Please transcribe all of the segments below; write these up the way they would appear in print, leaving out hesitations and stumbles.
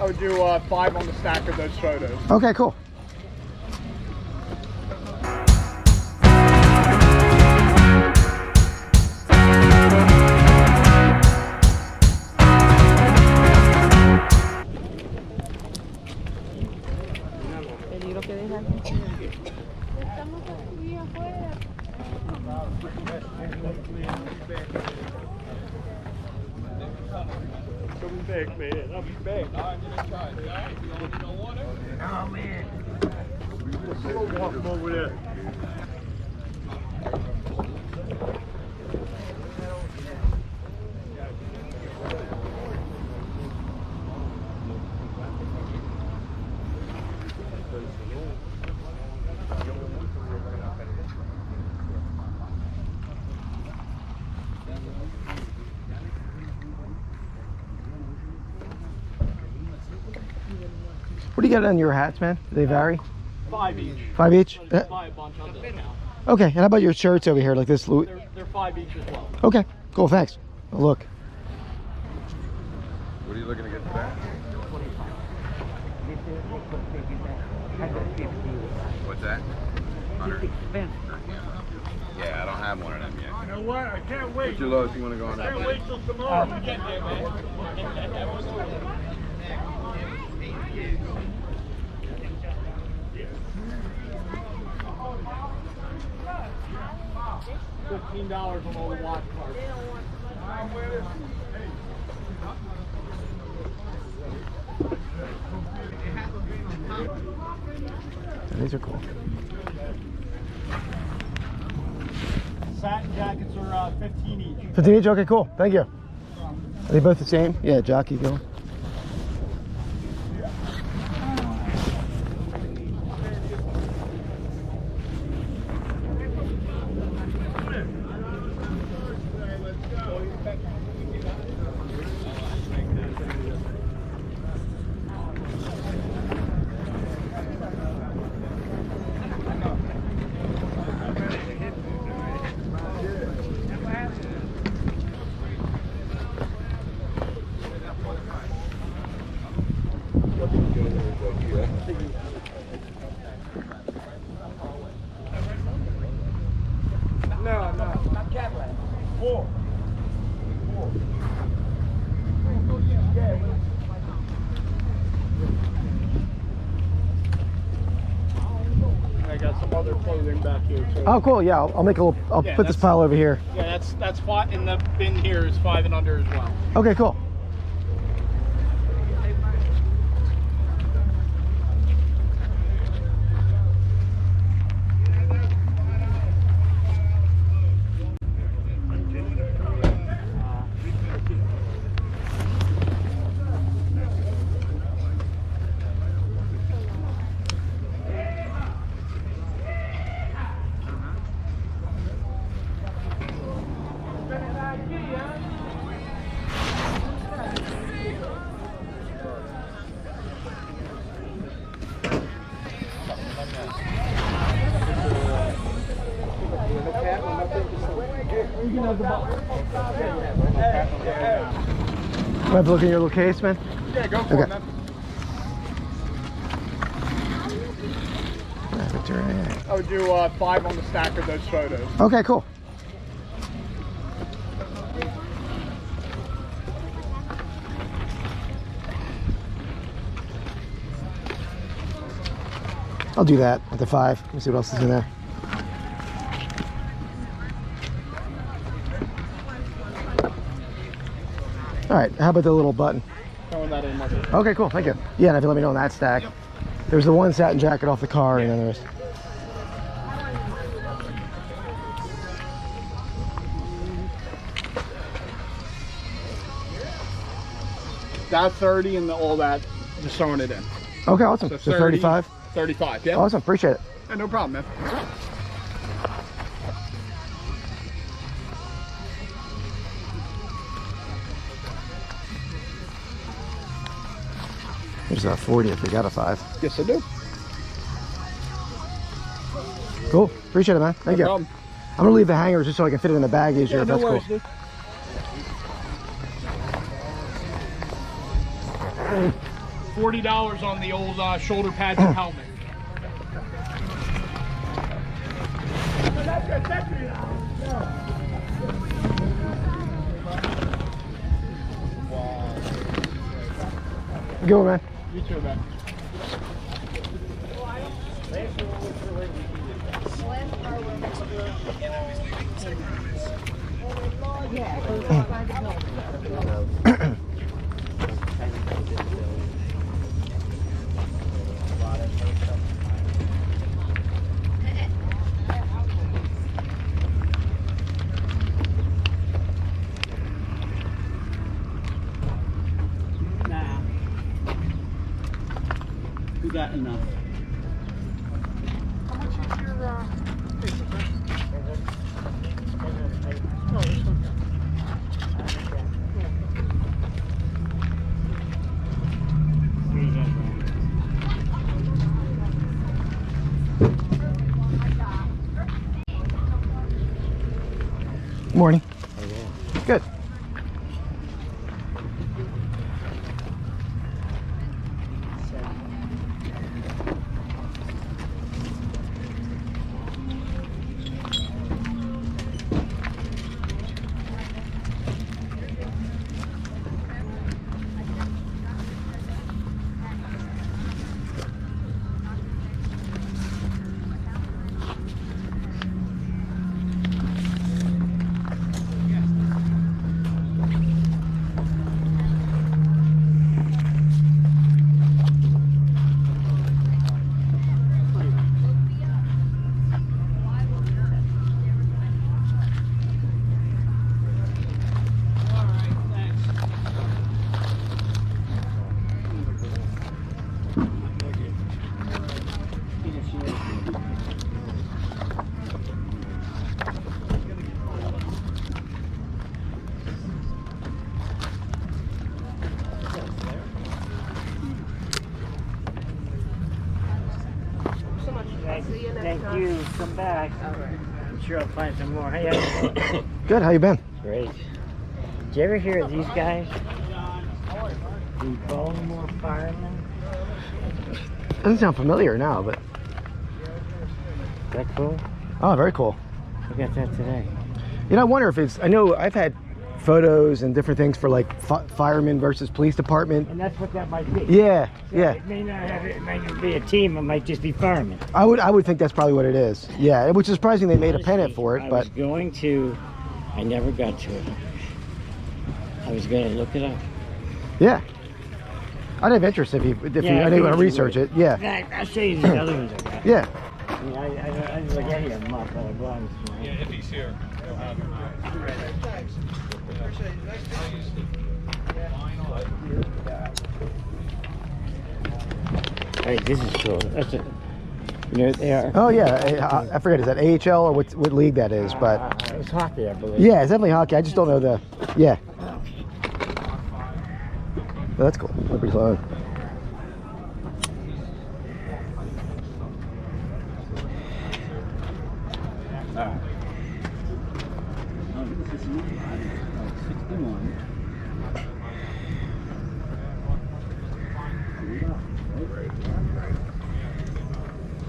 I would do 5 on the stack of those photos. Okay, cool. Coming back, man. I'll be back. I'm gonna try it. Alright, you want no water? Oh man. Slow walk over there. What do you get on your hats, man? Do they vary? 5 each. 5 each? Buy a bunch on discount. Okay, and how about your shirts over here, like this? They're 5 each as well. Okay, cool, thanks. Oh, look. What are you looking to get for that? What's that? 100? Yeah, I don't have one of them yet. You know what? I can't wait. What's your lowest you want to go on that? Can't wait till tomorrow. Get there, man. $15 on all the watch cards. These are cool. Satin jackets are 15 each. 15 each? Okay, cool. Thank you. Are they both the same? Yeah, jockey going. No, not Cadillac. 4. I got some other clothing back here too. Oh, cool. Yeah, I'll make a little. I'll put this pile over here. Yeah, that's 5. In the bin here is 5 and under as well. Okay, cool. Do I have to look in your little case, man? Yeah, go for it, man. I would do 5 on the stack of those photos. Okay, cool. I'll do that at the 5. Let me see what else is in there. All right, how about the little button? Throwing that in. Okay, cool, thank you. Yeah, and if you let me know on that stack. Yep. There's the one satin jacket off the car, and then there's... That 30 and all that, just throwing it in. Okay, awesome. So 35? 35, yeah. Awesome, appreciate it. Yeah, no problem, man. There's a 40 if we got a 5. Yes, I do. Cool, appreciate it, man. Thank you. Problem. I'm gonna leave the hangers just so I can fit it in the bag easier, if no that's worries, cool. Dude. $40 on the old shoulder pads and helmet. Go, man. You too, man. Nah. We got enough. How much is your Morning. Good. Thank you. Come back. I'm sure I'll find some more. Hey, how you doing? Good. How you been? Great. Did you ever hear of these guys? The Baltimore firemen? Doesn't sound familiar now, but Is that cool? oh, very cool. I got that today. You know, I wonder if it's. I know I've had photos and different things for like firemen versus police department. And that's what that might be. Yeah, So yeah. It may not have it might not be a team, it might just be firemen. I would think that's probably what it is. Yeah, which is surprising they made a pennant for it, I but was going to, I never got to it. I was going to look it up. yeah. I'd have interest if you Yeah, I didn't want to you research would. it. Yeah, In fact, I'll show you the other ones I got. yeah. I mean, I didn't look any of them up, but I brought them. Yeah, if he's here. Hey, this is cool. That's a, you know, they are. Oh yeah, I forget, is that AHL or what league that is? But It's hockey, I believe. yeah, it's definitely hockey. I just don't know the. Yeah. Oh, that's cool. Look pretty slow.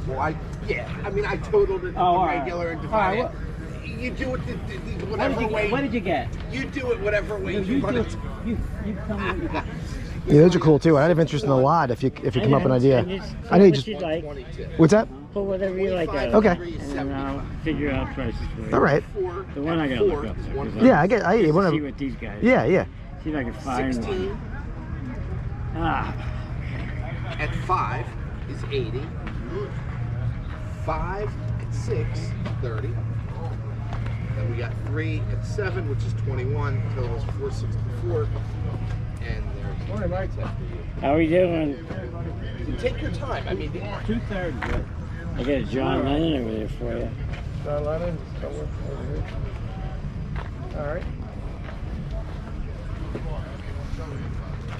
Well, I mean, I totaled it all right. regular and All right, divided. You do it whatever way. What did you get? You do it whatever way you want it. You tell me what you got. Yeah, those are cool too. I'd have interest in a lot if you come up with an idea. I know you just. You'd like. What's that? Pull whatever you like out of Okay. it, and then I'll figure out prices for you. All right. The one I gotta look up. though, 'cause Yeah, I get. I see want to. what these guys. Yeah, yeah. See if I can find 16 one. Ah, at 5 is 80. 5 at 6, 30. Then we got 3 at 7, which is 21. Total is 464. And there's Morning, Mike. how are we doing? take your time. I mean, 2/3. I got a John Lennon over there for you. John Lennon, somewhere over here. All right.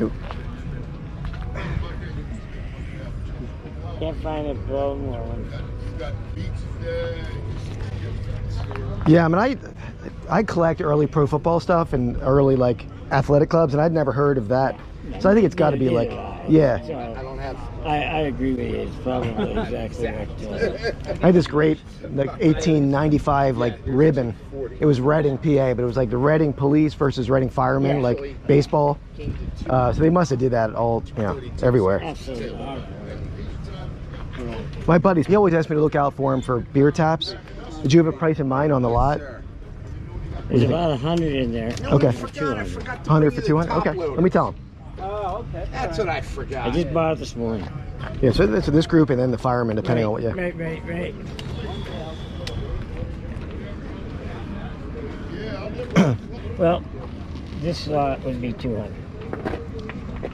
Oop. Can't find a Baltimore one. Yeah, I mean, I collect early pro football stuff and early like athletic clubs, and I'd never heard of that. So I think it's got to be like, Yeah. So, I don't have. I agree with you. It's probably not exactly right. I had this great like 1895 like ribbon. It was Reading, PA, but it was like the Reading Police versus Reading Firemen, like baseball. So they must have did that all, you know, everywhere. Absolutely. My buddies, he always asked me to look out for him for beer taps. Did you have a price in mind on the lot? There's about 100 in there. Okay. For 200. 100 for 200? Okay, let me tell him. That's what I forgot. I just bought it this morning. Yeah, so this group and then the firemen, depending on what you... Right. Well, this lot would be 200.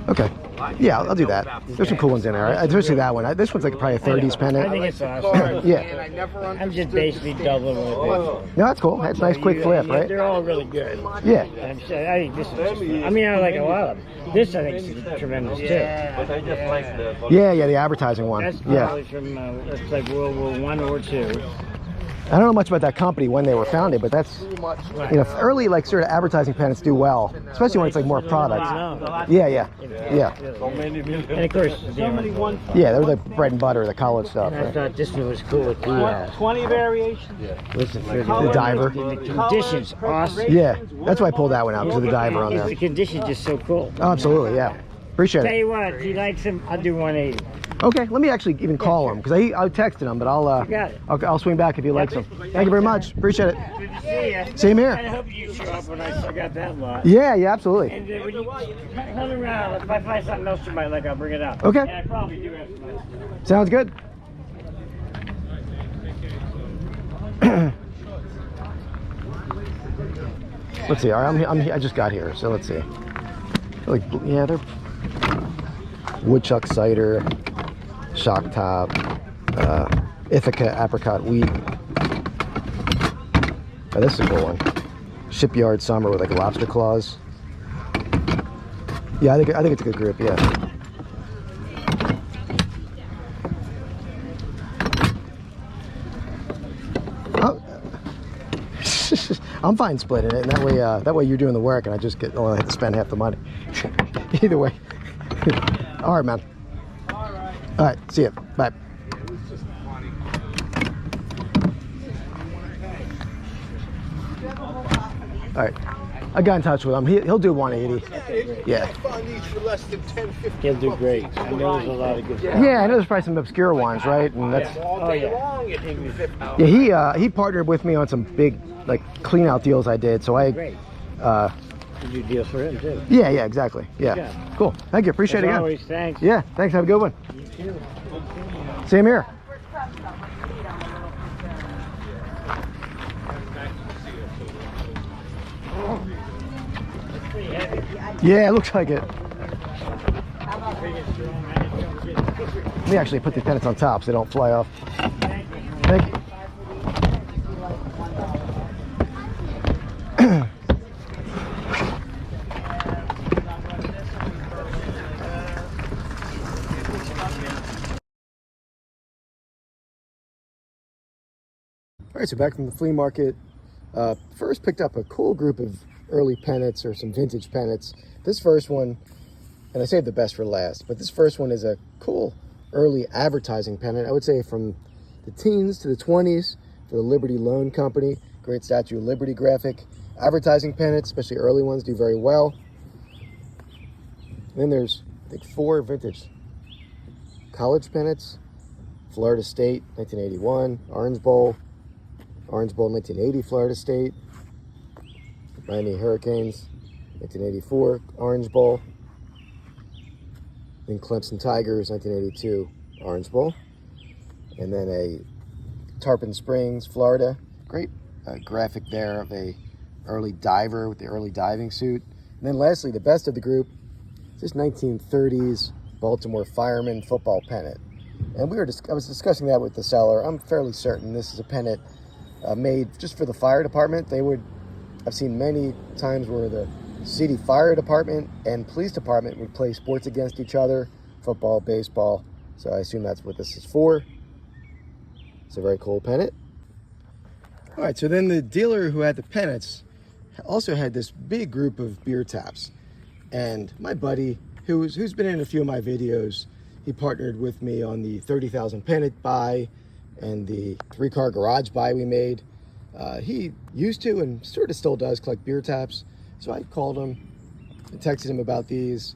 Okay. Yeah, I'll do that. There's some cool ones in there. Especially that one. This one's like probably a 30s I pennant. think it's awesome. Yeah. I I'm just basically doubling what I paid. No, that's cool. That's a nice quick flip, right? They're all really good. Yeah. I think this is just, I mean, I like a lot of them. This, I think, is tremendous, too. Yeah, the advertising one. That's Yeah. probably from, that's like World War I or II. I don't know much about that company when they were founded, but that's, you know, early like sort of advertising pennants do well, especially when it's like more products. Yeah. And of course, Yeah, they were like bread and butter, the college stuff. I Right? thought this one was cool with the, 20 variations. listen, for The diver. The condition's awesome. Yeah, that's why I pulled that one out, because of the diver on It's there. the condition just so cool. Oh, absolutely, yeah. Appreciate Tell it. you what, if he likes him, I'll do 180. Okay, let me actually even call him, because I texted him, but Got it. I'll swing back if he likes them. Thank you very much. Appreciate it. Good to see you. Same I here. hope you show up when I still got that lot. Yeah, absolutely. And when you hunt around, if I find something else you might like, I'll bring it up. Okay. And I probably do have some other stuff. Sounds good. Let's see. All right, I just got here, so let's see. Like, yeah, they're woodchuck cider, shock top, Ithaca apricot wheat. Oh, this is a cool one. Shipyard summer with like lobster claws. Yeah, I think it's a good group. Yeah. I'm fine splitting it, and that way you're doing the work, and I just only have to spend half the money. Either way. All right, man. All right. See ya. Bye. All right. I got in touch with him. He'll do 180. Yeah. He'll do great. I know there's a lot of good stuff. Yeah, I know there's probably some obscure ones, right? And that's Oh, yeah. yeah. He partnered with me on some big like clean out deals I did. So Great. You do deals for him, too. Yeah, exactly. Yeah. Yeah. Cool. Thank you. Appreciate As it again. always, thanks. Yeah. Thanks. Have a good one. You too. Same here. Yeah, it looks like it. Let me actually put the pennants on top so they don't fly off. Thank you. All right, so back from the flea market. First picked up a cool group of early pennants or some vintage pennants. This first one, and I saved the best for last, but this first one is a cool early advertising pennant. I would say from the teens to the 20s for the Liberty Loan Company. Great Statue of Liberty graphic. Advertising pennants, especially early ones, do very well. Then there's, I think, 4 vintage college pennants. Florida State, 1981. Orange Bowl, 1980, Florida State. Miami Hurricanes, 1984, Orange Bowl. Then Clemson Tigers, 1982, Orange Bowl. And then a Tarpon Springs, Florida. Great graphic there of a early diver with the early diving suit. And then lastly, the best of the group, this 1930s Baltimore Fireman football pennant. And I was discussing that with the seller. I'm fairly certain this is a pennant made just for the fire department. I've seen many times where the city fire department and police department would play sports against each other, football, baseball. So I assume that's what this is for. It's a very cool pennant. All right, so then the dealer who had the pennants also had this big group of beer taps. And my buddy who's been in a few of my videos. He partnered with me on the 30,000 pennant buy and the 3-car garage buy we made. He used to and sort of still does collect beer taps. So I called him and texted him about these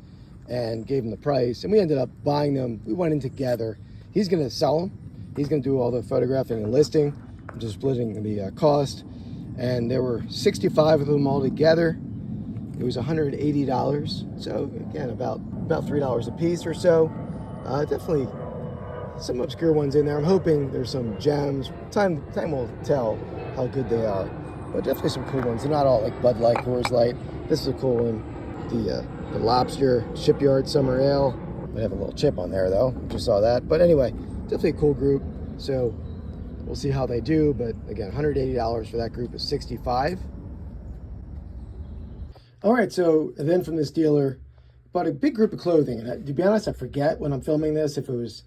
and gave him the price. And we ended up buying them. We went in together. He's going to sell them. He's going to do all the photographing and listing. I'm just splitting the cost. And there were 65 of them all together. It was $180. So again, about $3 a piece or so. Definitely some obscure ones in there. I'm hoping there's some gems. Time will tell how good they are. But definitely some cool ones. They're not all like Bud Light, Coors Light. This is a cool one. The Lobster Shipyard Summer Ale. I have a little chip on there though. Just saw that. But anyway, definitely a cool group. So we'll see how they do. But again, $180 for that group is 65. All right, so then from this dealer, bought a big group of clothing. And to be honest, I forget when I'm filming this if it was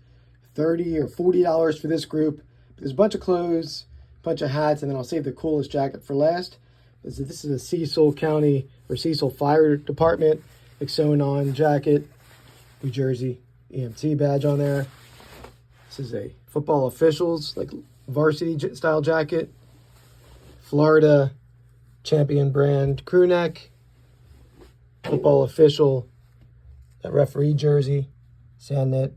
$30 or $40 for this group. But there's a bunch of clothes, a bunch of hats, and then I'll save the coolest jacket for last. This is a Cecil County or Cecil Fire Department Exonon jacket, New Jersey EMT badge on there. This is a football officials like varsity style jacket, Florida Champion brand crew neck, football official, that referee jersey, sand knit.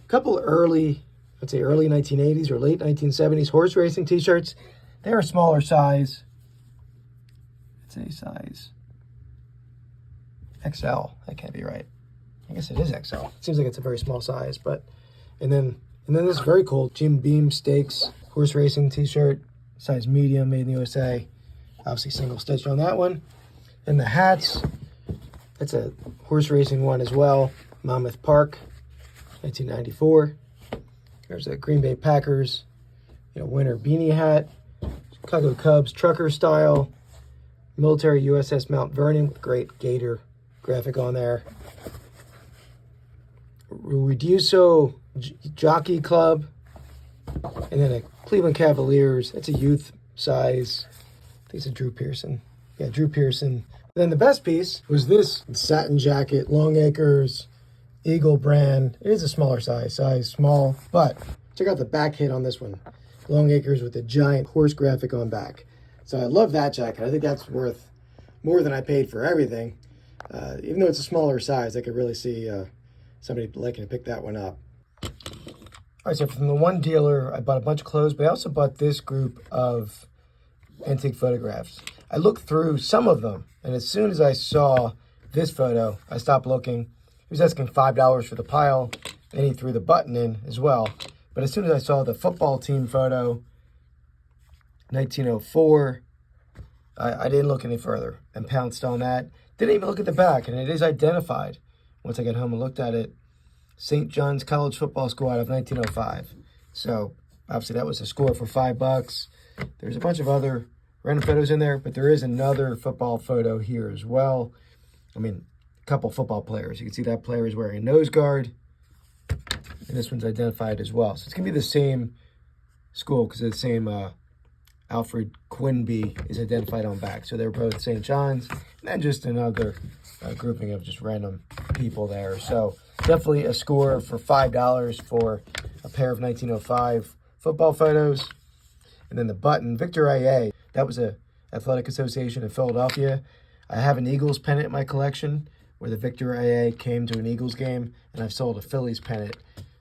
A couple early, I'd say early 1980s or late 1970s horse racing t-shirts. They're a smaller size. It's a size XL. That can't be right. I guess it is XL. It seems like it's a very small size, but and then this is very cool. Jim Beam Stakes horse racing t-shirt, size medium, made in the USA. Obviously single stitch on that one. And the hats, that's a horse racing one as well. Monmouth Park, 1994. There's a Green Bay Packers, winter beanie hat. Chicago Cubs trucker style. Military USS Mount Vernon with great gator graphic on there. Reduso Jockey Club. And then a Cleveland Cavaliers. It's a youth size. I think it's a Drew Pearson. Yeah, Drew Pearson. Then the best piece was this satin jacket, Longacres, Eagle brand. It is a smaller size small. But check out the back hit on this one. Longacres with the giant horse graphic on back. So I love that jacket. I think that's worth more than I paid for everything. Even though it's a smaller size, I could really see somebody liking to pick that one up. All right, so from the one dealer, I bought a bunch of clothes, but I also bought this group of antique photographs. I looked through some of them, and as soon as I saw this photo, I stopped looking. He was asking $5 for the pile, and he threw the button in as well. But as soon as I saw the football team photo, 1904, I didn't look any further and pounced on that. Didn't even look at the back, and it is identified. Once I got home and looked at it, St. John's College Football Squad of 1905. So obviously that was a score for $5. There's a bunch of other random photos in there, but there is another football photo here as well. I mean, a couple football players. You can see that player is wearing a nose guard. And this one's identified as well. So it's going to be the same school because the same Alfred Quinby is identified on back. So they're both St. John's. And then just another grouping of just random people there. So definitely a score for $5 for a pair of 1905 football photos. And then the button, Victor AA. That was a athletic association in Philadelphia. I have an Eagles pennant in my collection where the Victor AA came to an Eagles game. And I've sold a Phillies pennant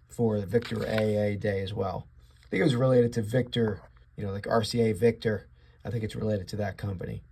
for the Victor AA Day as well. I think it was related to Victor, like RCA Victor. I think it's related to that company.